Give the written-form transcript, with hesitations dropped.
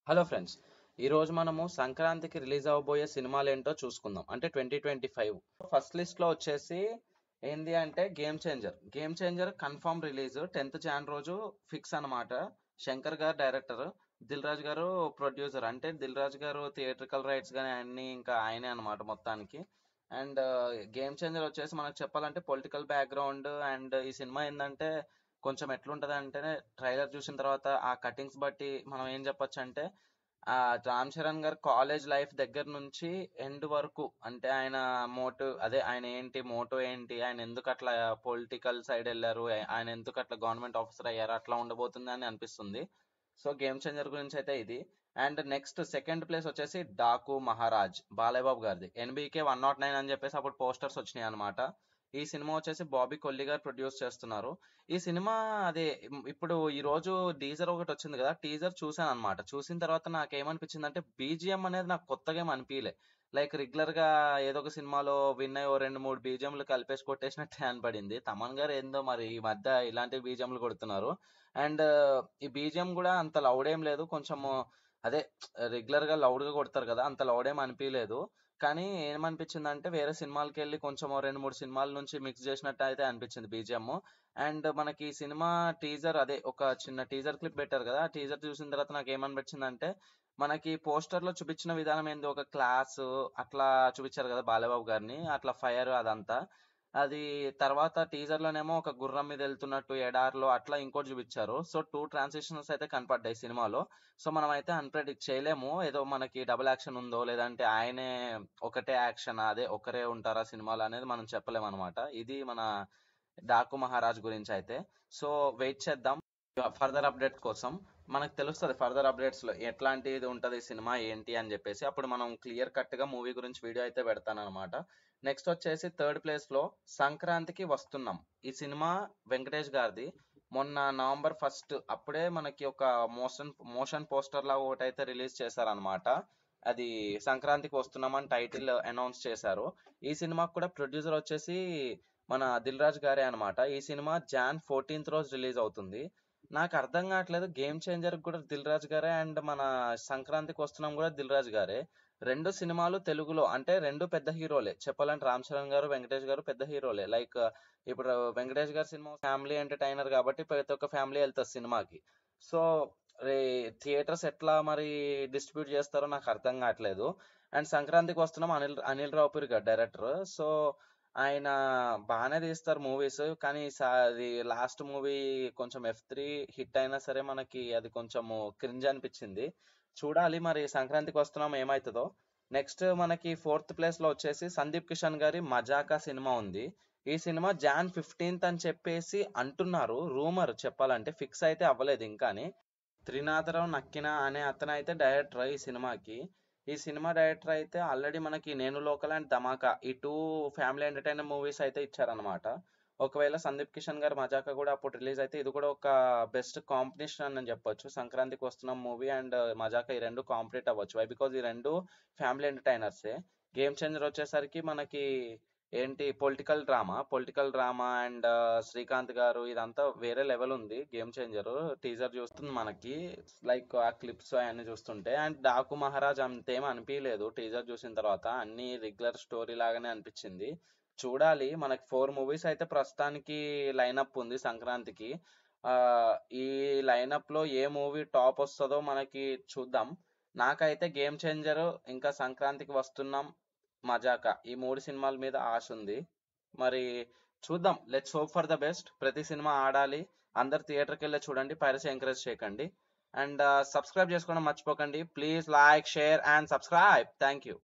Hello friends, ఈరోజు మనము సంక్రాంతికి రిలీజ్ అవబోయే సినిమాలు ఏంటో చూసుకుందాం. అంటే 2025 ఫస్ట్ లిస్ట్లో వచ్చేసి ఏంది అంటే game changer confirm release 10th Jan రోజు ఫిక్స్ అన్నమాట. శంకర్ గారు డైరెక్టర్, దిల్ రాజు గారు ప్రొడ్యూసర్. అంటే దిల్ రాజు గారు థియేట్రికల్ రైట్స్ కానీ అన్ని ఇంకా ఆయనే అనమాట మొత్తానికి. అండ్ గేమ్ చేంజర్ వచ్చేసి మనకు చెప్పాలంటే పొలిటికల్ బ్యాక్గ్రౌండ్. అండ్ ఈ సినిమా ఏంటంటే కొంచెం ఎట్లుంటది అంటే, ట్రైలర్ చూసిన తర్వాత ఆ కటింగ్స్ బట్టి మనం ఏం చెప్పొచ్చు అంటే, ఆ రామ్ చరణ్ గారు కాలేజ్ లైఫ్ దగ్గర నుంచి ఎండ్ వరకు, అంటే ఆయన ఆయన ఏంటి మోటో ఏంటి, ఆయన ఎందుకు అట్లా పొలిటికల్ సైడ్ వెళ్ళారు, ఆయన ఎందుకు అట్లా గవర్నమెంట్ ఆఫీసర్ అయ్యారు, అట్లా ఉండబోతుంది అని అనిపిస్తుంది. సో గేమ్ చేంజర్ గురించి అయితే ఇది. అండ్ నెక్స్ట్ సెకండ్ ప్లేస్ వచ్చేసి డాకు మహారాజ్, బాలయ్య బాబు గారిది. ఎన్బికే 109 అని చెప్పేసి అప్పుడు పోస్టర్స్ వచ్చినాయి అనమాట. ఈ సినిమా వచ్చేసి బాబీ కొల్లి గారు ప్రొడ్యూస్ చేస్తున్నారు. ఈ సినిమా అదే ఇప్పుడు ఈ రోజు టీజర్ ఒకటి వచ్చింది కదా, టీజర్ చూసాను అనమాట. చూసిన తర్వాత నాకు ఏమనిపించింది అంటే, బీజిఎం అనేది నాకు కొత్తగా ఏం అనిపించలే. లైక్ రెగ్యులర్ గా ఏదో ఒక సినిమాలో విన్ అయ్యి ఓ రెండు మూడు బీజిఎంలు కలిపేసి కొట్టేసినట్టే అనిపడింది. తమన్ గారు ఏందో మరి ఈ మధ్య ఇలాంటి బీజిఎంలు కొడుతున్నారు. అండ్ ఈ బీజిఎం కూడా అంత లౌడ్ ఏం లేదు, కొంచెం అదే రెగ్యులర్ గా లౌడ్ గా కొడతారు కదా, అంత లౌడ్ ఏం అనిపించలేదు. కానీ ఏమనిపించింది అంటే, వేరే సినిమాలకి వెళ్ళి కొంచెం ఓ రెండు మూడు సినిమాల నుంచి మిక్స్ చేసినట్టు అయితే అనిపించింది బీజిఎం. అండ్ మనకి ఈ సినిమా టీజర్, అదే ఒక చిన్న టీజర్ క్లిప్ పెట్టారు కదా, ఆ టీజర్ చూసిన తర్వాత నాకు ఏమనిపించింది అంటే, మనకి పోస్టర్ లో చూపించిన విధానం ఏంది, ఒక క్లాస్ అట్లా చూపించారు కదా బాలయ్యబాబు గారిని, అట్లా ఫైర్ అదంతా. అది తర్వాత టీజర్ లోనేమో ఒక గుర్రం మీద వెళ్తున్నట్టు ఎడార్లో అట్లా ఇంకోటి చూపించారు. సో టూ ట్రాన్సిషన్స్ అయితే కనపడ్డాయి సినిమాలో. సో మనం అయితే అన్ప్రెడిక్ట్ చేయలేము, ఏదో మనకి డబుల్ యాక్షన్ ఉందో లేదంటే ఆయనే ఒకటే యాక్షన్, అదే ఒకరే ఉంటారా సినిమాలో అనేది మనం చెప్పలేము అనమాట. ఇది మన డాకు మహారాజ్ గురించి అయితే. సో వెయిట్ చేద్దాం ఫర్దర్ అప్డేట్ కోసం. మనకు తెలుస్తుంది ఫర్దర్ అప్డేట్స్ లో ఎట్లాంటిది ఉంటది సినిమా ఏంటి అని చెప్పేసి, అప్పుడు మనం క్లియర్ కట్ గా మూవీ గురించి వీడియో అయితే పెడతాను అనమాట. నెక్స్ట్ వచ్చేసి థర్డ్ ప్లేస్ లో సంక్రాంతికి వస్తున్నాం. ఈ సినిమా వెంకటేష్ గారిది. మొన్న నవంబర్ 1 అప్పుడే మనకి ఒక మోషన్ పోస్టర్ లా ఒకటి అయితే రిలీజ్ చేశారనమాట. అది సంక్రాంతికి వస్తున్నామని టైటిల్ అనౌన్స్ చేశారు. ఈ సినిమాకి కూడా ప్రొడ్యూసర్ వచ్చేసి మన దిల్ రాజు గారే అనమాట. ఈ సినిమా జాన్ 14th రోజు రిలీజ్ అవుతుంది. నాకు అర్థం కావట్లేదు, గేమ్ చేంజర్ కూడా దిల్ రాజు గారే అండ్ మన సంక్రాంతికి వస్తున్నాం కూడా దిల్ రాజు గారే. రెండు సినిమాలు తెలుగులో, అంటే రెండు పెద్ద హీరోలే చెప్పాలంటే. రామ్ చరణ్ గారు, వెంకటేష్ గారు పెద్ద హీరోలే. లైక్ ఇప్పుడు వెంకటేష్ గారి సినిమా ఫ్యామిలీ ఎంటర్టైనర్ కాబట్టి ప్రతి ఒక్క ఫ్యామిలీ వెళ్తారు సినిమాకి. సో రే థియేటర్స్ ఎట్లా మరి డిస్ట్రిబ్యూట్ చేస్తారో నాకు అర్థం కావట్లేదు. అండ్ సంక్రాంతికి వస్తున్నాం, అనిల్ అనిల్ రావుపూరి గారు డైరెక్టర్. సో ఆయన బాగానే తీస్తారు మూవీస్, కానీ అది లాస్ట్ మూవీ కొంచెం F3 హిట్ అయినా సరే మనకి అది కొంచెం క్రింజ్ అనిపించింది. చూడాలి మరి సంక్రాంతికి వస్తున్నాం ఏమవుతుందో. నెక్స్ట్ మనకి ఫోర్త్ ప్లేస్ లో వచ్చేసి సందీప్ కిషన్ గారి మజాకా సినిమా ఉంది. ఈ సినిమా జాన్ 15th అని చెప్పేసి అంటున్నారు, రూమర్ చెప్పాలంటే, ఫిక్స్ అయితే అవ్వలేదు ఇంకాని. త్రినాథరావు నక్కిన అనే అతను అయితే డైరెక్టర్ ఈ సినిమాకి. ఈ సినిమా డైరెక్టర్ అయితే ఆల్రెడీ మనకి నేను లోకల్ అండ్ ధమాకా ఈ టూ ఫ్యామిలీ ఎంటర్టైనర్ మూవీస్ అయితే ఇచ్చారనమాట. ఒకవేళ సందీప్ కిషన్ గారి మజాకా కూడా అప్పుడు రిలీజ్ అయితే ఇది కూడా ఒక బెస్ట్ కాంపిటీషన్ అని చెప్పొచ్చు. సంక్రాంతికి వస్తున్న మూవీ అండ్ మజాకా ఈ రెండు కాంపిటేట్ అవ్వచ్చు. వై బికాజ్ ఈ రెండు ఫ్యామిలీ ఎంటర్టైనర్సే. గేమ్ చేంజర్ వచ్చేసరికి మనకి ఏంటి పొలిటికల్ డ్రామా అండ్ శ్రీకాంత్ గారు ఇదంతా వేరే లెవెల్ ఉంది. గేమ్ చేంజర్ టీజర్ చూస్తుంది మనకి, లైక్ ఆ క్లిప్స్ అవన్నీ చూస్తుంటే. అండ్ డాకు మహారాజ్ అంతేం అనిపించలేదు టీజర్ చూసిన తర్వాత, అన్ని రెగ్యులర్ స్టోరీ లాగానే అనిపించింది. చూడాలి, మనకి 4 మూవీస్ అయితే ప్రస్తుతానికి లైనప్ ఉంది సంక్రాంతికి. ఆ ఈ లైనప్ లో ఏ మూవీ టాప్ వస్తుందో మనకి చూద్దాం. నాకైతే గేమ్ చేంజర్, ఇంకా సంక్రాంతికి వస్తున్నాం, మజాకా ఈ మూడు సినిమాల మీద ఆశ ఉంది. మరి చూద్దాం, let's hope for the best. ప్రతి సినిమా ఆడాలి, అందరు థియేటర్కి వెళ్ళి చూడండి, పైరసీ ఎంకరేజ్ చేయకండి. అండ్ సబ్స్క్రైబ్ చేసుకోవడం మర్చిపోకండి. Please like, share and subscribe. Thank you.